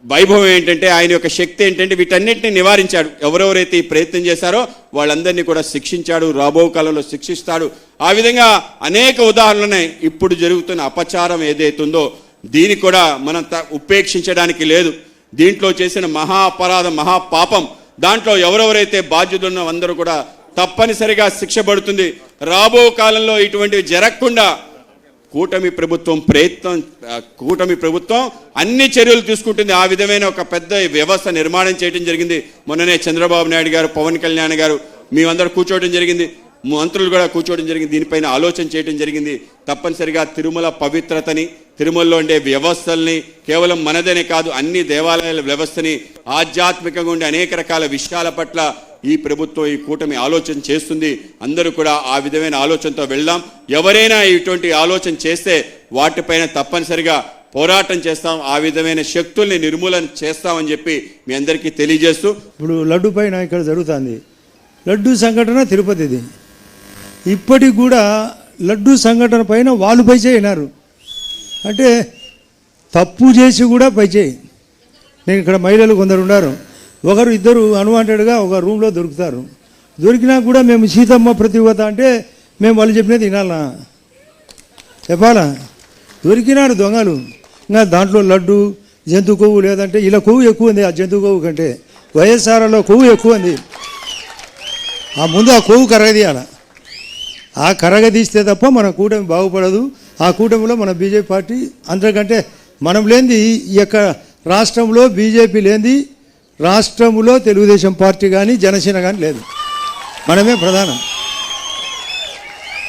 వైభవం ఏంటంటే, ఆయన యొక్క శక్తి ఏంటంటే వీటన్నిటిని నివారించాడు. ఎవరెవరైతే ఈ ప్రయత్నం చేశారో వాళ్ళందరినీ కూడా శిక్షించాడు, రాబో కాలంలో శిక్షిస్తాడు. ఆ విధంగా అనేక ఉదాహరణలు ఇప్పుడు జరుగుతున్న అపచారం ఏదైతుందో దీన్ని కూడా మనం ఉపేక్షించడానికి లేదు. దీంట్లో చేసిన మహా అపరాధం, మహాపాపం, దాంట్లో ఎవరెవరైతే బాధ్యులున్నో అందరూ కూడా తప్పనిసరిగా శిక్ష పడుతుంది. రాబో కాలంలో ఇటువంటివి జరగకుండా కూటమి ప్రభుత్వం అన్ని చర్యలు తీసుకుంటుంది. ఆ విధమైన ఒక పెద్ద వ్యవస్థ నిర్మాణం చేయడం జరిగింది. మొన్ననే చంద్రబాబు నాయుడు గారు, పవన్ కళ్యాణ్ గారు మేమందరూ కూర్చోవడం జరిగింది, మంత్రులు కూడా కూర్చోవడం జరిగింది, దీనిపైన ఆలోచన చేయడం జరిగింది. తప్పనిసరిగా తిరుమల పవిత్రతని, తిరుమలలో ఉండే వ్యవస్థల్ని, కేవలం మనదనే కాదు అన్ని దేవాలయాల వ్యవస్థని, ఆధ్యాత్మికంగా ఉండే అనేక రకాల విషయాల పట్ల ఈ ప్రభుత్వం, ఈ కూటమి ఆలోచన చేస్తుంది. అందరూ కూడా ఆ విధమైన ఆలోచనతో వెళ్దాం. ఎవరైనా ఇటువంటి ఆలోచన చేస్తే వాటిపైన తప్పనిసరిగా పోరాటం చేస్తాం, ఆ విధమైన శక్తుల్ని నిర్మూలన చేస్తామని చెప్పి మీ అందరికీ తెలియజేస్తూ, ఇప్పుడు లడ్డు పైన ఇక్కడ జరుగుతుంది లడ్డు సంఘటన తిరుపతిది. ఇప్పటికి కూడా లడ్డు సంఘటన పైన వాళ్ళు పై చేయనారు అంటే తప్పు చేసి కూడా పై చేయి. నేను ఇక్కడ మహిళలు కొందరు ఉన్నారు, ఒకరు ఇద్దరు అన్వాంటెడ్గా ఒక రూమ్లో దొరుకుతారు. దొరికినా కూడా మేము సీతమ్మ ప్రతివత అంటే మేము వాళ్ళు చెప్పినది వినాలా, చెప్పాలా? దొరికినారు దొంగలు. ఇంకా దాంట్లో లడ్డు, జంతు కొవ్వు, లేదంటే ఇలా కొవ్వు ఎక్కువ ఉంది ఆ జంతు కొవ్వు కంటే, వైఎస్ఆర్లో కొవ్వు ఎక్కువ ఉంది. ఆ ముందు ఆ కొవ్వు కరగదీయాల, ఆ కరగదీస్తే తప్ప మన కూటమి బాగుపడదు. ఆ కూటమిలో మన బీజేపీ పార్టీ అంతకంటే మనం లేనిది ఈ యొక్క రాష్ట్రంలో బీజేపీ లేనిది రాష్ట్రంలో తెలుగుదేశం పార్టీ కానీ జనసేన కానీ లేదు. మనమే ప్రధానం,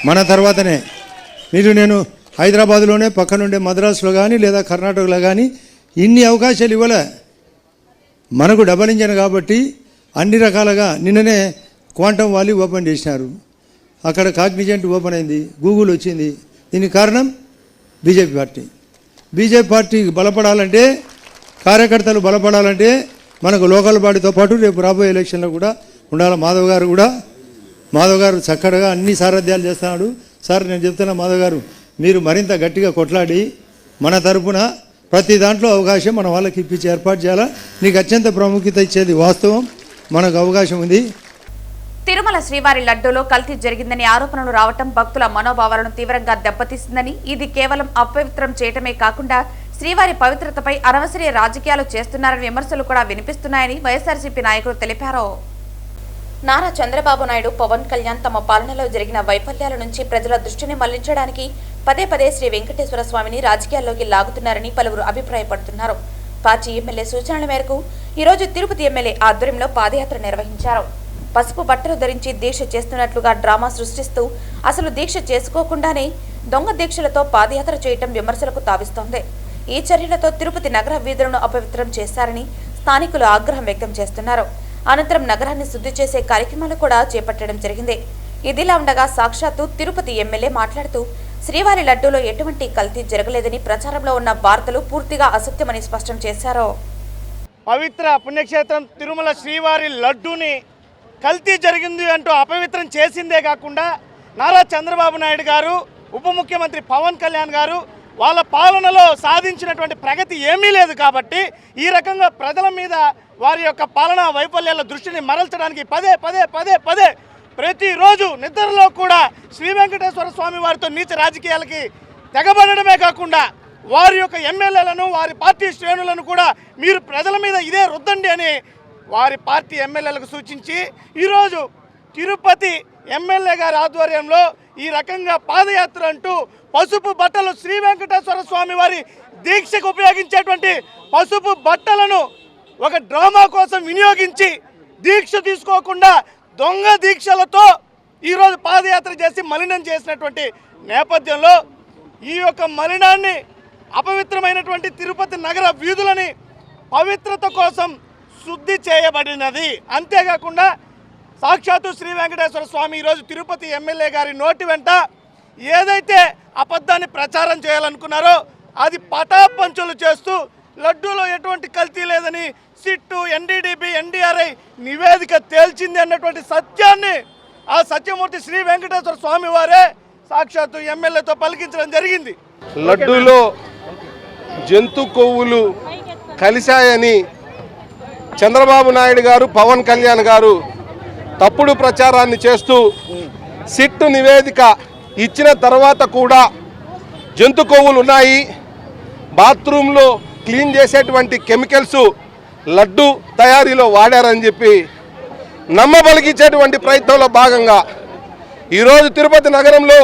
మన తర్వాతనే. నేను హైదరాబాద్లోనే పక్కనుండే మద్రాసులో కానీ లేదా కర్ణాటకలో కానీ ఇన్ని అవకాశాలు ఇవ్వలే. మనకు డబల్ ఇంజన్ కాబట్టి అన్ని రకాలుగా నిన్ననే క్వాంటమ్ వాలీ ఓపెన్ చేసినారు, అక్కడ కాగ్నిజెంట్ ఓపెన్ అయింది, గూగుల్ వచ్చింది. దీనికి కారణం బీజేపీ పార్టీ. బీజేపీ పార్టీ బలపడాలంటే, కార్యకర్తలు బలపడాలంటే మనకు లోకల్ బాడీతో పాటు రేపు రాబోయే ఎలక్షన్లో కూడా ఉండాలి. మాధవ్ గారు చక్కగా అన్ని సారథ్యాలు చేస్తున్నాడు. సార్ నేను చెప్తున్నా మాధవ్ గారు, మీరు మరింత గట్టిగా కొట్లాడి మన తరపున ప్రతి దాంట్లో అవకాశం మన వాళ్ళకి ఇప్పించి ఏర్పాటు చేయాలా. నీకు అత్యంత ప్రాముఖ్యత ఇచ్చేది వాస్తవం, మనకు అవకాశం ఉంది. తిరుమల శ్రీవారి లడ్డూలో కల్తీ జరిగిందని ఆరోపణలు రావటం భక్తుల మనోభావాలను తీవ్రంగా దెబ్బతీసిందని, ఇది కేవలం అపవిత్రం చేయటమే కాకుండా శ్రీవారి పవిత్రతపై అనవసర రాజకీయాలు చేస్తున్నారని విమర్శలు కూడా వినిపిస్తున్నాయని వైఎస్ఆర్సీపీ నాయకులు తెలిపారు. నారా చంద్రబాబు నాయుడు, పవన్ కళ్యాణ్ తమ పాలనలో జరిగిన వైఫల్యాల నుంచి ప్రజల దృష్టిని మళ్లించడానికి పదే పదే శ్రీ వెంకటేశ్వర స్వామిని రాజకీయాల్లోకి లాగుతున్నారని పలువురు అభిప్రాయపడుతున్నారు. పార్టీ ఎమ్మెల్యే సూచనల మేరకు ఈరోజు తిరుపతి ఎమ్మెల్యే ఆధ్వర్యంలో పాదయాత్ర నిర్వహించారు. పసుపు బట్టలు ధరించి దీక్ష చేస్తున్నట్లుగా డ్రామా సృష్టిస్తూ అసలు దీక్ష చేసుకోకుండానే దొంగ దీక్షలతో పాదయాత్ర చేయటం విమర్శలకు తావిస్తోంది. ఈ చర్యలతో తిరుపతి నగర వీధులను అపవిత్రం చేశారని స్థానికులు ఆగ్రహం వ్యక్తం చేస్తున్నారు. అనంతరం నగరాన్ని శుద్ధి చేసే కార్యక్రమాలు కూడా చేపట్టడం జరిగింది. ఇదిలా ఉండగా సాక్షాత్తు తిరుపతి ఎమ్మెల్యే మాట్లాడుతూ శ్రీవారి లడ్డూలో ఎటువంటి కల్తీ జరగలేదని, ప్రచారంలో ఉన్న వార్తలు పూర్తిగా అసత్యమని స్పష్టం చేశారు. పవిత్ర పుణ్యక్షేత్రం తిరుమల శ్రీవారి లడ్డూని కల్తీ జరిగింది అంటూ అపవిత్రం చేసిందే కాకుండా నారా చంద్రబాబు నాయుడు గారు, ఉప ముఖ్యమంత్రి పవన్ కళ్యాణ్ గారు వాళ్ళ పాలనలో సాధించినటువంటి ప్రగతి ఏమీ లేదు కాబట్టి ఈ రకంగా ప్రజల మీద వారి యొక్క పాలనా వైఫల్యాల దృష్టిని మరల్చడానికి పదే పదే పదే పదే ప్రతిరోజు నిద్రలో కూడా శ్రీ వెంకటేశ్వర స్వామి వారితో నీచ రాజకీయాలకి తెగబడమే కాకుండా వారి యొక్క ఎమ్మెల్యేలను, వారి పార్టీ శ్రేణులను కూడా మీరు ప్రజల మీద ఇదే రుద్దండి అని వారి పార్టీ ఎమ్మెల్యేలకు సూచించి ఈరోజు తిరుపతి ఎమ్మెల్యే గారి ఆధ్వర్యంలో ఈ రకంగా పాదయాత్ర అంటూ పసుపు బట్టలు, శ్రీ వెంకటేశ్వర స్వామి వారి దీక్షకు ఉపయోగించేటువంటి పసుపు బట్టలను ఒక డ్రామా కోసం వినియోగించి దీక్ష తీసుకోకుండా దొంగ దీక్షలతో ఈరోజు పాదయాత్ర చేసి మలినం చేసినటువంటి నేపథ్యంలో ఈ యొక్క మలినాన్ని, అపవిత్రమైనటువంటి తిరుపతి నగర వీధులని పవిత్రత కోసం శుద్ధి చేయబడినది. అంతేకాకుండా సాక్షాత్తు శ్రీ వెంకటేశ్వర స్వామి ఈరోజు తిరుపతి ఎమ్మెల్యే గారి నోటి వెంట ఏదైతే అబద్ధాన్ని ప్రచారం చేయాలనుకున్నారో అది పటాపంచలు చేస్తూ లడ్డూలో ఎటువంటి కల్తీ లేదని సిట్టు, ఎన్డీడీబీ, ఎన్డీఆర్ఐ నివేదిక తేల్చింది అన్నటువంటి సత్యాన్ని ఆ సత్యమూర్తి శ్రీ వెంకటేశ్వర స్వామి వారే సాక్షాత్తు ఎమ్మెల్యేతో పలికించడం జరిగింది. లడ్డూలో జంతు కొవ్వులు కలిశాయని చంద్రబాబు నాయుడు గారు, పవన్ కళ్యాణ్ గారు తప్పుడు ప్రచారాన్ని చేస్తూ సిట్టు నివేదిక ఇచ్చిన తర్వాత కూడా జంతు కొవ్వులు ఉన్నాయి, బాత్రూంలో క్లీన్ చేసేటువంటి కెమికల్స్ లడ్డు తయారీలో వాడారని చెప్పి నమ్మబలిగించేటువంటి ప్రయత్నంలో భాగంగా ఈరోజు తిరుపతి నగరంలో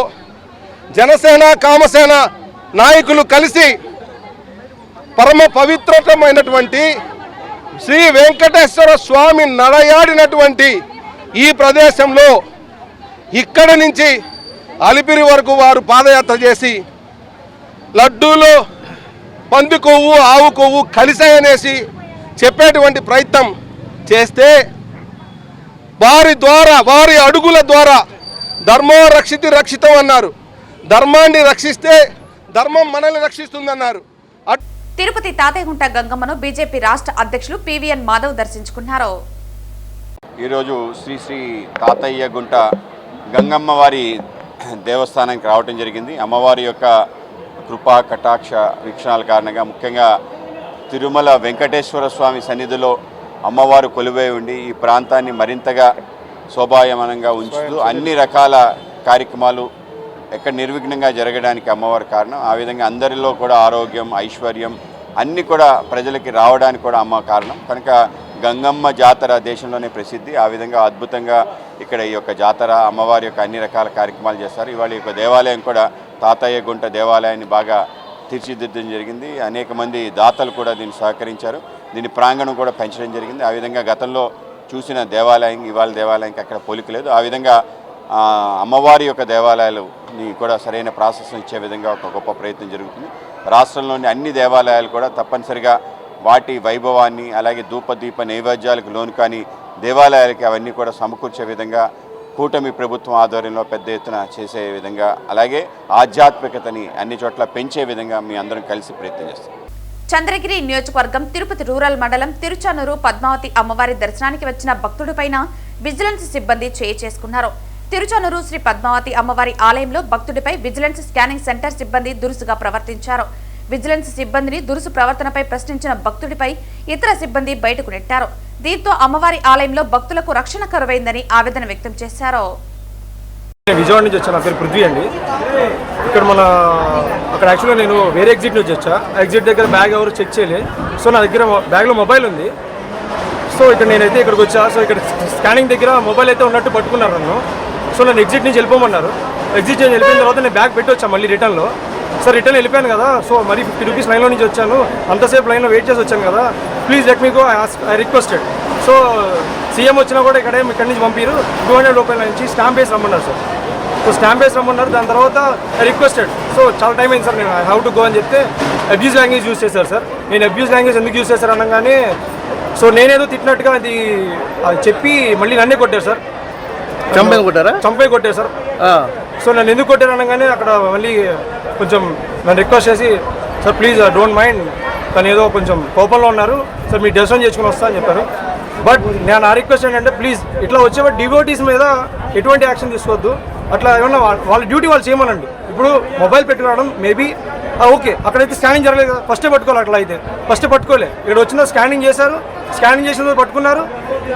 జనసేన కామసేన నాయకులు కలిసి పరమ పవిత్రమైనటువంటి శ్రీ వెంకటేశ్వర స్వామి నడయాడినటువంటి ఈ ప్రదేశంలో ఇక్కడి నుంచి అలిపిరి వరకు వారు పాదయాత్ర చేసి లడ్డూలో పంది కొవ్వు ఆవు కొవ్వు కలిసాయనేసి చెప్పేటువంటి ప్రయత్నం చేస్తే వారి అడుగుల ద్వారా ధర్మో రక్షితి రక్షితం అన్నారు. ధర్మాన్ని రక్షిస్తే ధర్మం మనల్ని రక్షిస్తుందన్నారు. తిరుపతి తాతయ్యగుంట గంగమ్మను బీజేపీ రాష్ట్ర అధ్యక్షులు పివిఎన్ మాధవ్ దర్శించుకున్నారు. ఈరోజు శ్రీ శ్రీ తాతయ్యగుంట గంగమ్మ వారి దేవస్థానానికి రావటం జరిగింది. అమ్మవారి యొక్క కృపా కటాక్ష వీక్షణాల కారణంగా ముఖ్యంగా తిరుమల వెంకటేశ్వర స్వామి సన్నిధిలో అమ్మవారు కొలువై ఉండి ఈ ప్రాంతాన్ని మరింతగా శోభాయమానంగా ఉంచుతూ అన్ని రకాల కార్యక్రమాలు ఎక్కడ నిర్విఘ్నంగా జరగడానికి అమ్మవారి కారణం. ఆ విధంగా అందరిలో కూడా ఆరోగ్యం ఐశ్వర్యం అన్నీ కూడా ప్రజలకి రావడానికి కూడా అమ్మ కారణం. కనుక గంగమ్మ జాతర దేశంలోనే ప్రసిద్ధి. ఆ విధంగా అద్భుతంగా ఇక్కడ ఈ యొక్క జాతర అమ్మవారి యొక్క అన్ని రకాల కార్యక్రమాలు చేస్తారు. ఇవాళ ఈ యొక్క దేవాలయం కూడా తాతయ్యగుంట దేవాలయాన్ని బాగా తీర్చిదిద్దడం జరిగింది. అనేక మంది దాతలు కూడా దీన్ని సహకరించారు. దీని ప్రాంగణం కూడా పెంచడం జరిగింది. ఆ విధంగా గతంలో చూసిన దేవాలయం ఇవాళ దేవాలయానికి అక్కడ పోలిక లేదు. ఆ విధంగా అమ్మవారి యొక్క దేవాలయాలని కూడా సరైన ప్రాసెస్ ఇచ్చే విధంగా ఒక గొప్ప ప్రయత్నం జరుగుతుంది. రాష్ట్రంలోని అన్ని దేవాలయాలు కూడా తప్పనిసరిగా వాటి వైభవాన్ని అలాగే ధూపదీప నైవేద్యాలకు లోను కానీ దేవాలయాలకి అవన్నీ కూడా సమకూర్చే విధంగా కూటమి ప్రభుత్వం ఆధ్వర్యంలో పెద్ద ఎత్తున చేసే విధంగా అలాగే ఆధ్యాత్మికతని అన్ని చోట్ల పెంచే విధంగా మీ అందరం కలిసి ప్రయత్నం చేస్తాం. చంద్రగిరి నియోజకవర్గం తిరుపతి రూరల్ మండలం తిరుచానూరు పద్మావతి అమ్మవారి దర్శనానికి వచ్చిన భక్తుడిపైన విజిలెన్స్ సిబ్బంది చేయి చేసుకున్నారు. తిరుచానూరు శ్రీ పద్మావతి అమ్మవారి ఆలయంలో భక్తుడిపై విజిలెన్స్ స్కానింగ్ సెంటర్ సిబ్బంది దురుసుగా ప్రవర్తించారు. విజిలెన్స్ సిబ్బందిని దురుసు ప్రవర్తనపై ప్రశ్నించిన భక్తుడిపై ఇతర సిబ్బంది బయటకు నెట్టారు. దీంతో అమ్మవారి ఆలయంలో భక్తులకు రక్షణ కరువైందని ఆవేదన వ్యక్తం చేశారు. విజయవాడ నుంచి వచ్చాను. నా పేరు పృథ్వీ అండి. ఇక్కడ అక్కడ యాక్చువల్గా నేను వేరే ఎగ్జిట్ నుంచి వచ్చా. ఎగ్జిట్ దగ్గర బ్యాగ్ ఎవరు చెక్ చేయలేదు. సో నా దగ్గర బ్యాగ్లో మొబైల్ ఉంది. సో ఇక్కడ నేనైతే ఇక్కడికి వచ్చా. సో ఇక్కడ స్కానింగ్ దగ్గర మొబైల్ అయితే ఉన్నట్టు పట్టుకున్నారు నన్ను. సో నన్ను ఎగ్జిట్ నుంచి వెళ్ళిపోమన్నారు. ఎగ్జిట్ నుంచి వెళ్ళిపోయిన తర్వాత నేను బ్యాగ్ పెట్టి వచ్చాను మళ్ళీ రిటర్న్లో. సార్ రిటర్న్ వెళ్ళిపోయాను కదా, సో మరి 50 రూపీస్ లైన్లో నుంచి వచ్చాను, అంతసేపు లైన్లో వెయిట్ చేసి వచ్చాను కదా, please let me go I requested. So CM వచ్చినా కూడా ఇక్కడి నుంచి పంపిరు. 200 రూపాయల నుంచి స్టాంప్ వేసి రమ్మన్నారు సార్. సో స్టాంప్ వేసి రమ్మన్నారు. దాని తర్వాత ఐ రిక్వెస్టెడ్. సో చాలా టైం అయింది సార్, నేను ఐ హ్యావ్ టు గో అని చెప్తే అబ్యూజ్ లాంగ్వేజ్ యూజ్ చేశారు సార్. నేను అబ్యూజ్ లాంగ్వేజ్ ఎందుకు యూజ్ చేశారు అనగానే సో నేనేదో తిట్టినట్టుగా అది చెప్పి మళ్ళీ నన్నే కొట్టారు సార్. చంపే కొట్టారు సార్. సో నన్ను ఎందుకు కొట్టారు అనగానే అక్కడ మళ్ళీ కొంచెం నన్ను రిక్వెస్ట్ చేసి సార్ ప్లీజ్ డోంట్ మైండ్, తను ఏదో కొంచెం కోపంలో ఉన్నారు సార్, మీరు దర్శనం చేసుకుని వస్తా అని చెప్పారు. బట్ నేను ఆ రిక్వెస్ట్ ఏంటంటే ప్లీజ్ ఇట్లా వచ్చేవాడు డివోటీస్ మీద ఎటువంటి యాక్షన్ తీసుకోవద్దు. అట్లా ఏమన్నా వాళ్ళ డ్యూటీ వాళ్ళు చేయమనండి. ఇప్పుడు మొబైల్ పెట్టుకురావడం మేబీ ఓకే, అక్కడైతే స్కానింగ్ జరగలేదు కదా, ఫస్టే పట్టుకోవాలి. అట్లా అయితే ఫస్టే పట్టుకోలే. ఇక్కడ వచ్చిన స్కానింగ్ చేశారు, స్కానింగ్ చేసిన పట్టుకున్నారు,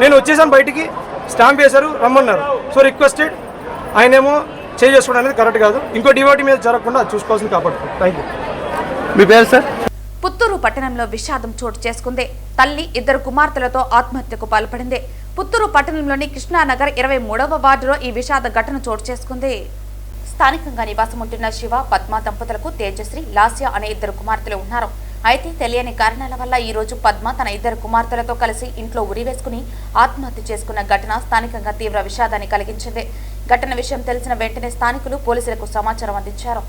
నేను వచ్చేసాను బయటికి, స్టాంప్ వేశారు, రమ్మన్నారు. So requested. ఆయనేమో చేసుకోవడం అనేది కరెక్ట్ కాదు. ఇంకో డివోటీ మీద జరగకుండా చూసుకోవాల్సింది కాపాడుతుంది. Thank you. మీ పేరు సార్? పుత్తూరు పట్టణంలో విషాదం చోటు చేసుకుంది. తల్లి 2 కుమార్తెలతో ఆత్మహత్యకు పాల్పడింది. పుత్తూరు పట్టణంలోని కృష్ణానగర్ 23వ వార్డులో ఈ విషాద ఘటన చోటు చేసుకుంది. స్థానికంగా నివాసం ఉంటున్న శివ పద్మ దంపతులకు తేజశ్రీ, లాస్య అనే 2 కుమార్తెలు ఉన్నారు. అయితే తెలియని కారణాల వల్ల ఈ రోజు పద్మ తన 2 కుమార్తెలతో కలిసి ఇంట్లో ఉరివేసుకుని ఆత్మహత్య చేసుకున్న ఘటన స్థానికంగా తీవ్ర విషాదాన్ని కలిగించింది. ఘటన విషయం తెలిసిన వెంటనే స్థానికులు పోలీసులకు సమాచారం అందించారు.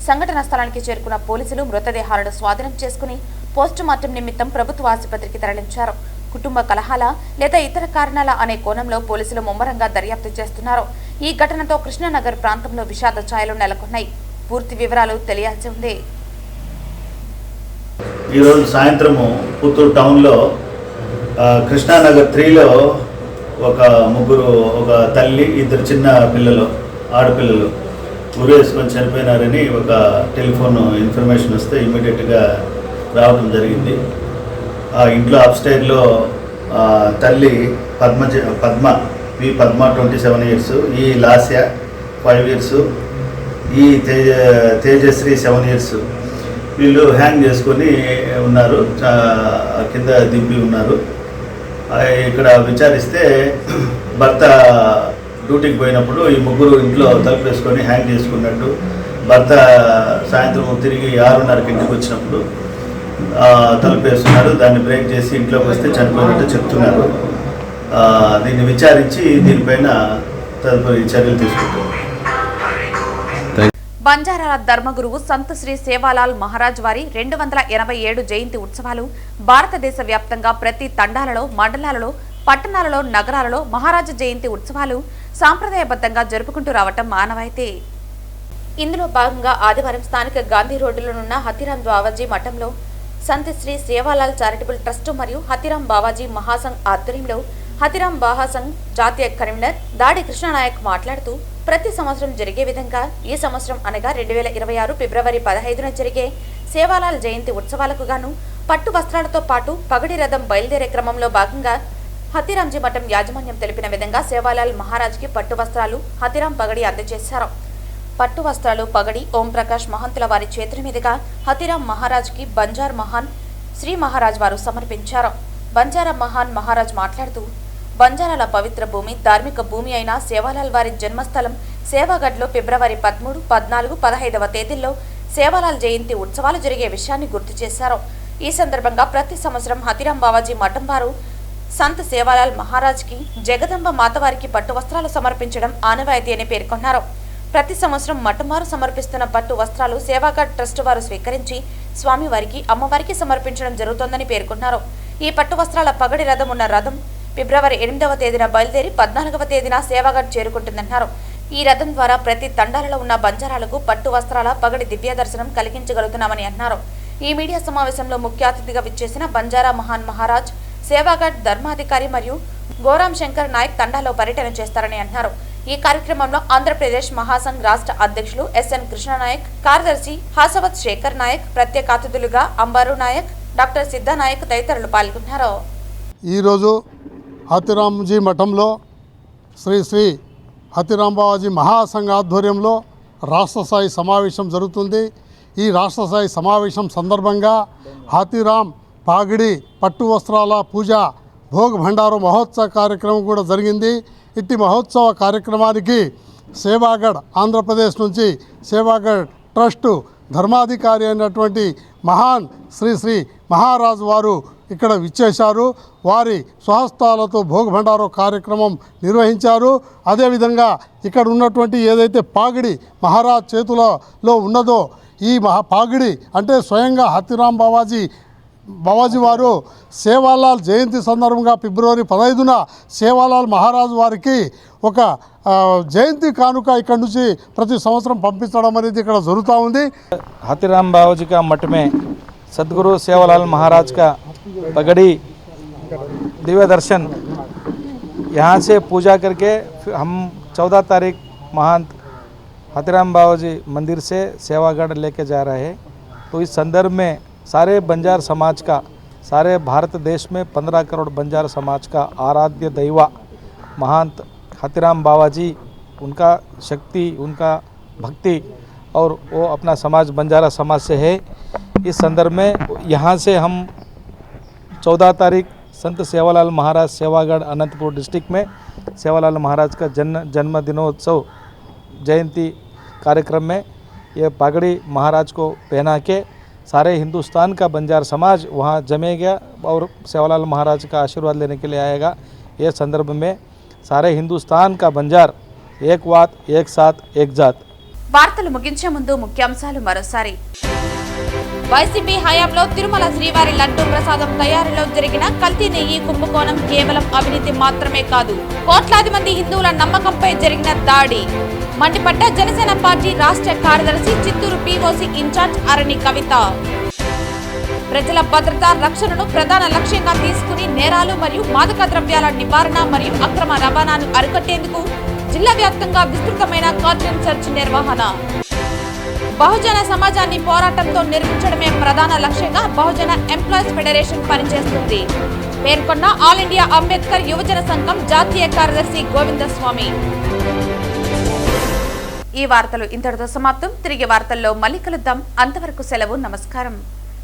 సంఘటన స్థలానికి చేరుకున్న పోలీసులు మృతదేహాలను స్వాధీనం చేసుకుని పోస్టుమార్టం నిమిత్తం ప్రభుత్వ ఆసుపత్రికి తరలించారు. కుటుంబ కలహాల లేదా ఇతర కారణాల అనే కోణంలో పోలీసులు ముమ్మరంగా దర్యాప్తు చేస్తున్నారు. ఈ ఘటనతో కృష్ణానగర్ ప్రాంతంలో విషాద ఛాయలు నెలకొన్నాయి. పూర్తి వివరాలు తెలియాల్సి ఉంది. ఈరోజు సాయంత్రము పుత్తూరు టౌన్లో కృష్ణానగర్ 3లో ఒక ముగ్గురు, ఒక తల్లి, 2 చిన్న పిల్లలు, ఆడపిల్లలు ఉరేసుకొని చనిపోయినారని ఒక టెలిఫోన్ ఇన్ఫర్మేషన్ వస్తే ఇమీడియట్గా రావడం జరిగింది. ఆ ఇంట్లో అప్స్టైర్లో తల్లి పద్మ 27 years, ఈ లాస్య 5 years, ఈ తేజశ్రీ 7 years వీళ్ళు హ్యాంగ్ చేసుకొని ఉన్నారు, కింద దింపి ఉన్నారు. ఇక్కడ విచారిస్తే భర్త డ్యూటీకి పోయినప్పుడు ఈ ముగ్గురు ఇంట్లో తలుపు వేసుకొని హ్యాంగ్ చేసుకున్నట్టు, భర్త సాయంత్రం తిరిగి 6:30కి ఇంటికి వచ్చినప్పుడు తలుపు వేస్తున్నారు, దాన్ని బ్రేక్ చేసి ఇంట్లోకి వస్తే చనిపోయినట్టు చెప్తున్నారు. దీన్ని విచారించి దీనిపైన తదుపరి చర్యలు తీసుకుంటారు. బంజారాల ధర్మగురువు సంత్ శ్రీ సేవాలాల్ మహారాజ్ వారి 287 జయంతి ఉత్సవాలు భారతదేశ వ్యాప్తంగా ప్రతి తండాలలో, మండలాలలో, పట్టణాలలో, నగరాలలో మహారాజ జయంతి ఉత్సవాలు సాంప్రదాయబద్ధంగా జరుపుకుంటూ రావటం మానవాయితీ. ఇందులో భాగంగా ఆదివారం స్థానిక గాంధీ రోడ్డులోనున్న హతిరాం బావాజీ మఠంలో సంత్ శ్రీ సేవాలాల్ చారిటబుల్ ట్రస్ట్ మరియు హతిరాం బావాజీ మహాసంఘ్ ఆధ్వర్యంలో హతిరాం మహాసంఘ్ జాతీయ కన్వీనర్ దాడి కృష్ణనాయక్ మాట్లాడుతూ ప్రతి సంవత్సరం జరిగే విధంగా ఈ సంవత్సరం అనగా 2026 ఫిబ్రవరి 15న జరిగే సేవాలాల్ జయంతి ఉత్సవాలకు గాను పట్టు వస్త్రాలతో పాటు పగడి రథం బయలుదేరే క్రమంలో భాగంగా హతిరాంజీ మఠం యాజమాన్యం తెలిపిన విధంగా సేవాలాల్ మహారాజ్కి పట్టు వస్త్రాలు, హతిరాం పగడి అందజేశారు. పట్టు వస్త్రాలు, పగడి ఓం ప్రకాష్ మహంతుల వారి చేతుల మీదుగా హతిరాం మహారాజ్కి బంజార్ మహాన్ శ్రీ మహారాజ్ వారు సమర్పించారు. బంజారా మహాన్ మహారాజ్ మాట్లాడుతూ బంజారాల పవిత్ర భూమి, ధార్మిక భూమి అయిన సేవాలాల్ వారి జన్మస్థలం సేవాగఢ్లో ఫిబ్రవరి 13, 14, 15వ తేదీల్లో సేవాలాల్ జయంతి ఉత్సవాలు జరిగే విషయాన్ని గుర్తు చేశారు. ఈ సందర్భంగా ప్రతి సంవత్సరం హతిరాం బావాజీ మఠం వారు సంత్ సేవాలాల్ మహారాజ్కి జగదంబ మాతవారికి పట్టు వస్త్రాలు సమర్పించడం ఆనవాయితీ అని పేర్కొన్నారు. ప్రతి సంవత్సరం మఠం వారు సమర్పిస్తున్న పట్టు వస్త్రాలు సేవాగఢ్ ట్రస్ట్ వారు స్వీకరించి స్వామివారికి, అమ్మవారికి సమర్పించడం జరుగుతోందని పేర్కొన్నారు. ఈ పట్టు వస్త్రాల పగడి రథం ఉన్న రథం ఫిబ్రవరి 8వ తేదీన బయలుదేరి 14వ తేదీన సేవాగఢ్ చేరుకుంటుందన్నారు. ఈ రథం ద్వారా ప్రతి తండాలలో ఉన్న బంజారాలకు పట్టు వస్త్రాల పగడి దివ్య దర్శనం కలిగించగలుగుతున్నామని అన్నారు. ఈ మీడియా సమావేశంలో ముఖ్య అతిథిగా విచ్చేసిన బంజారా మహాన్ మహారాజ్ సేవాగఢ్ ధర్మాధికారి మరియు గోరాం శంకర్ నాయక్ తండాలో పర్యటన చేస్తారని అన్నారు. ఈ కార్యక్రమంలో ఆంధ్రప్రదేశ్ మహాసంఘ్ రాష్ట్ర అధ్యక్షులు ఎస్ఎన్ కృష్ణనాయక్, కార్యదర్శి హాసవత్ శేఖర్ నాయక్, ప్రత్యేక అతిథులుగా అంబారు నాయక్, డాక్టర్ సిద్ధా నాయక్ తదితరులు పాల్గొన్నారు. ఈరోజు హతిరాంజీ మఠంలో శ్రీ శ్రీ హతిరాం బావాజీ మహాసంఘ ఆధ్వర్యంలో రాష్ట్ర స్థాయి సమావేశం జరుగుతుంది. ఈ రాష్ట్ర స్థాయి సమావేశం సందర్భంగా హతిరాం పాగిడి పట్టు వస్త్రాల పూజ భోగ్ భండారు మహోత్సవ కార్యక్రమం కూడా జరిగింది. ఇట్టి మహోత్సవ కార్యక్రమానికి సేవాగఢ్ ఆంధ్రప్రదేశ్ నుంచి సేవాగఢ్ ట్రస్టు ధర్మాధికారి అయినటువంటి మహాన్ శ్రీ శ్రీ మహారాజ్ వారు ఇక్కడ విచ్చేశారు. వారి స్వహస్తాలతో భోగ్ భండారో కార్యక్రమం నిర్వహించారు. అదేవిధంగా ఇక్కడ ఉన్నటువంటి ఏదైతే పాగిడి మహారాజ్ చేతులలో ఉన్నదో ఈ పాగిడి అంటే స్వయంగా హతిరాం బావాజీ వారు సేవాలాల్ జయంతి సందర్భంగా ఫిబ్రవరి 15న సేవాలాల్ మహారాజ్ వారికి ఒక జయంతి కానుక ఇక్కడ నుంచి ప్రతి సంవత్సరం పంపించడం అనేది ఇక్కడ జరుగుతూ ఉంది. हथिराम बावाजी का मठ में सदगुरु सेवालाल महाराज का पगड़ी दिव्य दर्शन यहाँ से पूजा करके हम 14 तारीख महंत हथिराम बावाजी मंदिर से सेवागढ़ लेके जा रहे हैं. तो इस संदर्भ में सारे बंजार समाज का, सारे भारत देश में 15 करोड़ बंजार समाज का आराध्य दैवा महंत हथिराम बावाजी, उनका शक्ति, उनका भक्ति और वो अपना समाज बंजारा समाज से है. इस संदर्भ में यहाँ से हम 14 तारीख संत सेवालाल महाराज सेवागढ़ अनंतपुर डिस्ट्रिक्ट में सेवालाल महाराज का जन्म दिनोत्सव जयंती कार्यक्रम में ये पगड़ी महाराज को पहना के सारे हिंदुस्तान का बंजार समाज वहाँ जमेगा और सेवालाल महाराज का आशीर्वाद लेने के लिए आएगा. ये संदर्भ में सारे हिंदुस्तान का बंजार एक बात, एक साथ, एक जात. వార్తలు ముగించే ముందు ముఖ్యాంశాలు మరోసారి. వైసీపీ హయాంలో తిరుమల శ్రీవారి లడ్డూ ప్రసాదం తయారీలో జరిగిన కల్తీ నెయ్యి కుంభకోణం కేవలం అవినీతి మాత్రమే కాదు, కోట్లాది మంది హిందువుల నమ్మకంపై జరిగిన దాడి. మండిపడ్డ జనసేన పార్టీ రాష్ట్ర కార్యదర్శి, చిత్తూరు పీఓసీ ఇన్ఛార్జ్ అరణి కవిత. ప్రజల భద్రత, రక్షణను ప్రధాన లక్ష్యంగా తీసుకుని నేరాలు మరియు మాదక ద్రవ్యాల నివారణ మరియు అక్రమ రవాణాను అరికట్టేందుకు జిల్లా వ్యాప్తంగా విస్తృతమైన కార్డన్ సెర్చ్ నిర్వహణ. బహుజన సమాజాన్ని పోరాటంతో నిర్మించడమే ప్రధాన లక్ష్యంగా బహుజన ఎంప్లాయీస్ ఫెడరేషన్ పనిచేస్తుంది పేర్కొన్న ఆల్ ఇండియా అంబేద్కర్ యువజన సంఘం జాతీయ కార్యదర్శి గోవిందస్వామి. ఈ వార్తలు ఇంతటితో సమాప్తం. తిరిగి వార్తల్లో మళ్ళీ కలుద్దాం. అంతవరకు సెలవు. నమస్కారం.